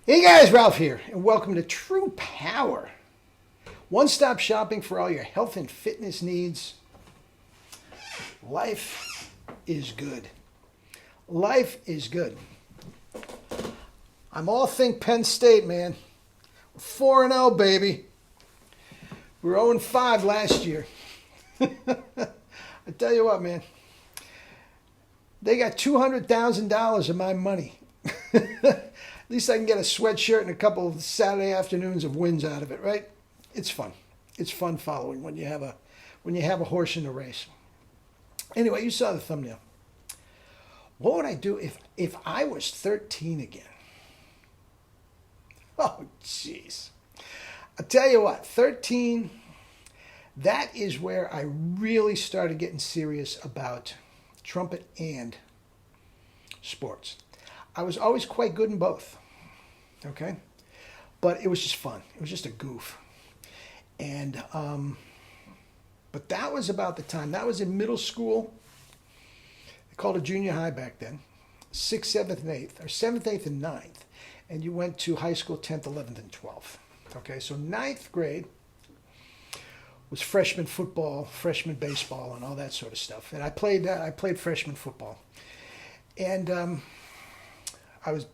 Hey guys, Ralph here, and welcome to True Power. One-stop shopping for all your health and fitness needs. Life is good. Life is good. I'm all think Penn State, man. We're 4-0, baby. We were 0-5 last year. I tell you what, man. They got $200,000 of my money. At least I can get a sweatshirt and a couple of Saturday afternoons of wins out of it, right? It's fun. It's fun following when you have a horse in the race. Anyway, you saw the thumbnail. What would I do if I was 13 again? Oh, jeez. I'll tell you what, 13, that is where I really started getting serious about trumpet and sports. I was always quite good in both, okay? But it was just fun. It was just a goof. And, but that was about the time. That was in middle school. They called it junior high back then. 6th, 7th, and 8th, or 7th, 8th, and 9th. And you went to high school 10th, 11th, and 12th. Okay, so 9th grade was freshman football, freshman baseball, and all that sort of stuff. And I played freshman football. And I was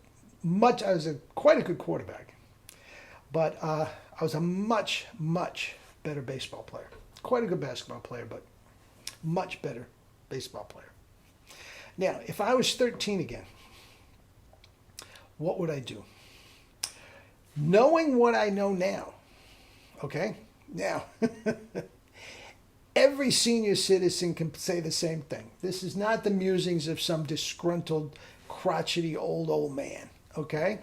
quite a good quarterback, but I was a much better baseball player. Quite a good basketball player, but much better baseball player. Now, if I was 13 again, what would I do? Knowing what I know now, okay? Now, every senior citizen can say the same thing. This is not the musings of some disgruntled, crotchety old man, okay?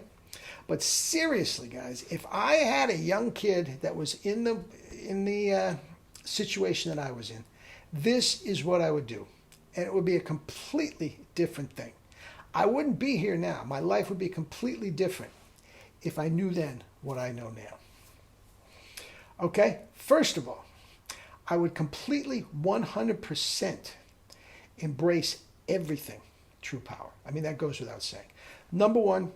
But seriously, guys, if I had a young kid that was in the situation that I was in, this is what I would do. And it would be a completely different thing. I wouldn't be here now. My life would be completely different if I knew then what I know now. Okay? First of all, I would completely 100% embrace everything true power. I mean, that goes without saying. Number one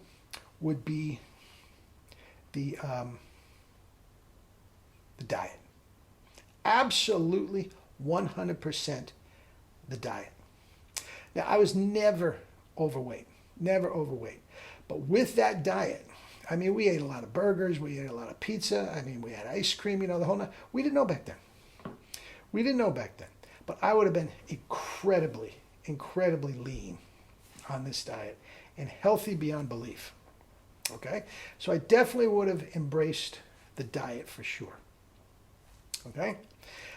would be the diet. Absolutely 100% the diet. Now, I was never overweight. But with that diet, I mean, we ate a lot of burgers, we ate a lot of pizza, I mean, we had ice cream, the whole night. We didn't know back then. But I would have been incredibly lean on this diet and healthy beyond belief. Okay? So I definitely would have embraced the diet for sure. Okay?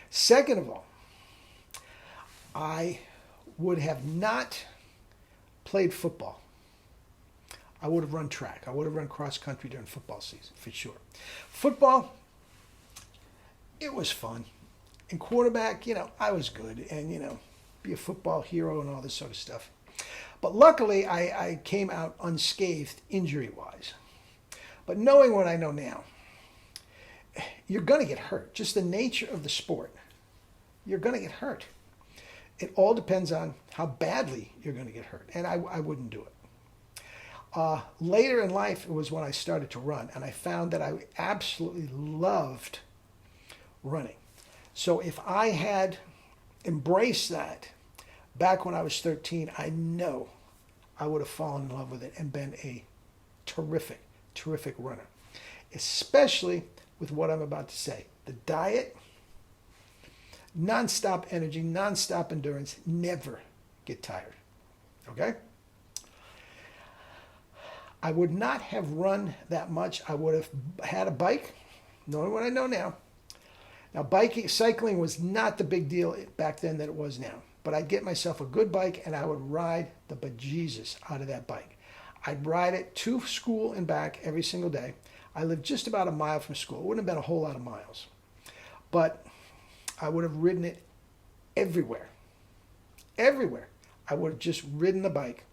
Second of all, I would have not played football. I would have run track. I would have run cross country during football season for sure. Football, it was fun. And quarterback, I was good and, be a football hero and all this sort of stuff. But luckily, I came out unscathed injury-wise. But knowing what I know now, you're going to get hurt. Just the nature of the sport, you're going to get hurt. It all depends on how badly you're going to get hurt. And I wouldn't do it. Later in life, it was when I started to run. And I found that I absolutely loved running. So if I had embraced that back when I was 13, I know I would have fallen in love with it and been a terrific runner. Especially with what I'm about to say. The diet, nonstop energy, nonstop endurance, never get tired. Okay? I would not have run that much. I would have had a bike, knowing what I know now. Now, cycling was not the big deal back then that it was now. But I'd get myself a good bike and I would ride the bejesus out of that bike. I'd ride it to school and back every single day. I lived just about a mile from school. It wouldn't have been a whole lot of miles. But I would have ridden it everywhere. Everywhere. I would have just ridden the bike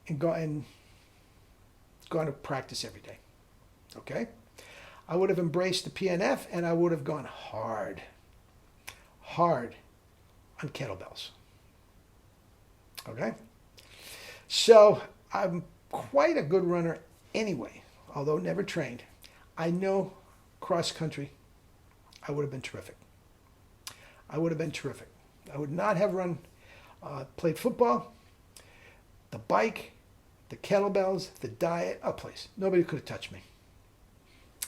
and gone to practice every day. Okay? I would have embraced the PNF and I would have gone hard on kettlebells. Okay? So I'm quite a good runner anyway, although never trained. I know cross country, I would have been terrific. I would have been terrific. I would not have played football, the bike, the kettlebells, the diet, a place. Nobody could have touched me.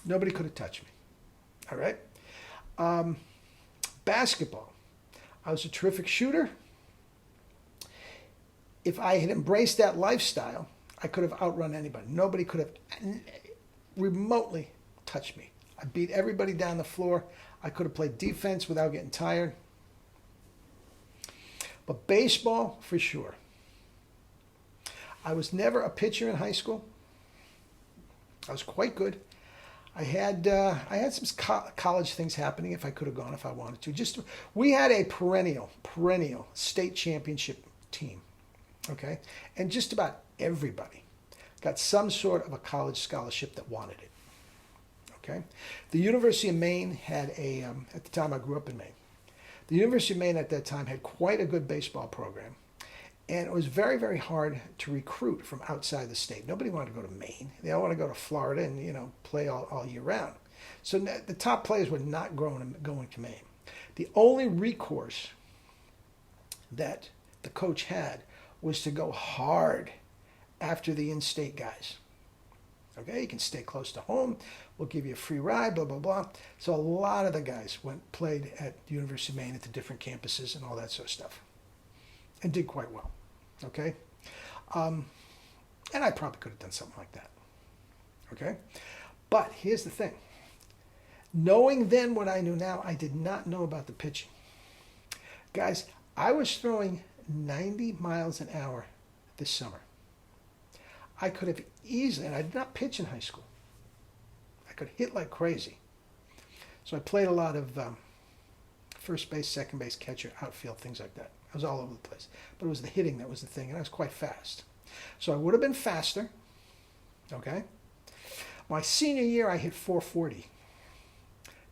Nobody could have touched me. All right? Basketball. I was a terrific shooter. If I had embraced that lifestyle, I could have outrun anybody. Nobody could have remotely touched me. I beat everybody down the floor. I could have played defense without getting tired. But baseball, for sure. I was never a pitcher in high school. I was quite good. I had some college things happening. If I could have gone, if I wanted to. We had a perennial state championship team, okay, and just about everybody got some sort of a college scholarship that wanted it. Okay, the University of Maine had at the time I grew up in Maine. The University of Maine at that time had quite a good baseball program, and it was very, very hard to recruit from outside the state. Nobody wanted to go to Maine. They all want to go to Florida and play all year round. So the top players were not going to Maine. The only recourse that the coach had was to go hard after the in-state guys. Okay, you can stay close to home. We'll give you a free ride, blah, blah, blah. So a lot of the guys played at the University of Maine at the different campuses and all that sort of stuff. And did quite well. Okay? And I probably could have done something like that. Okay? But here's the thing. Knowing then what I knew now, I did not know about the pitching. Guys, I was throwing 90 miles an hour this summer. I could have easily, and I did not pitch in high school. I could hit like crazy. So I played a lot of first base, second base, catcher, outfield, things like that. I was all over the place. But it was the hitting that was the thing, and I was quite fast. So I would have been faster, okay? My senior year, I hit 440.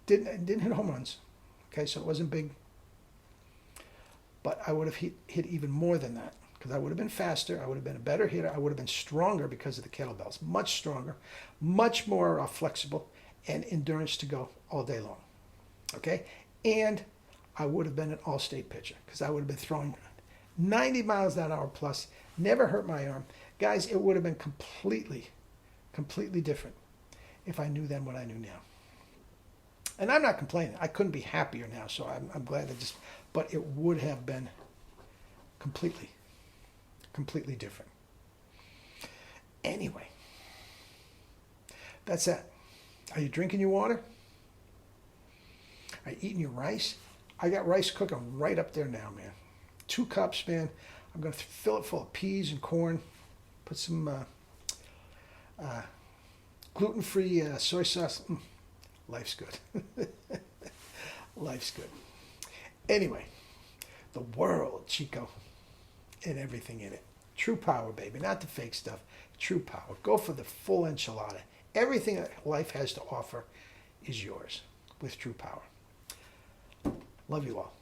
Didn't hit home runs, okay? So it wasn't big. But I would have hit even more than that, because I would have been faster, I would have been a better hitter, I would have been stronger because of the kettlebells. Much stronger, much more flexible, and endurance to go all day long, okay? And I would have been an all-state pitcher because I would have been throwing 90 miles an hour plus, never hurt my arm. Guys, it would have been completely different if I knew then what I knew now. And I'm not complaining. I couldn't be happier now, so I'm glad but it would have been completely different. Anyway, that's that. Are you drinking your water? Are you eating your rice? I got rice cooking right up there now, man. 2 cups, man. I'm going to fill it full of peas and corn. Put some gluten-free soy sauce. Life's good. Life's good. Anyway, the world, Chico, and everything in it. True power, baby. Not the fake stuff. True power. Go for the full enchilada. Everything that life has to offer is yours with true power. Love you all.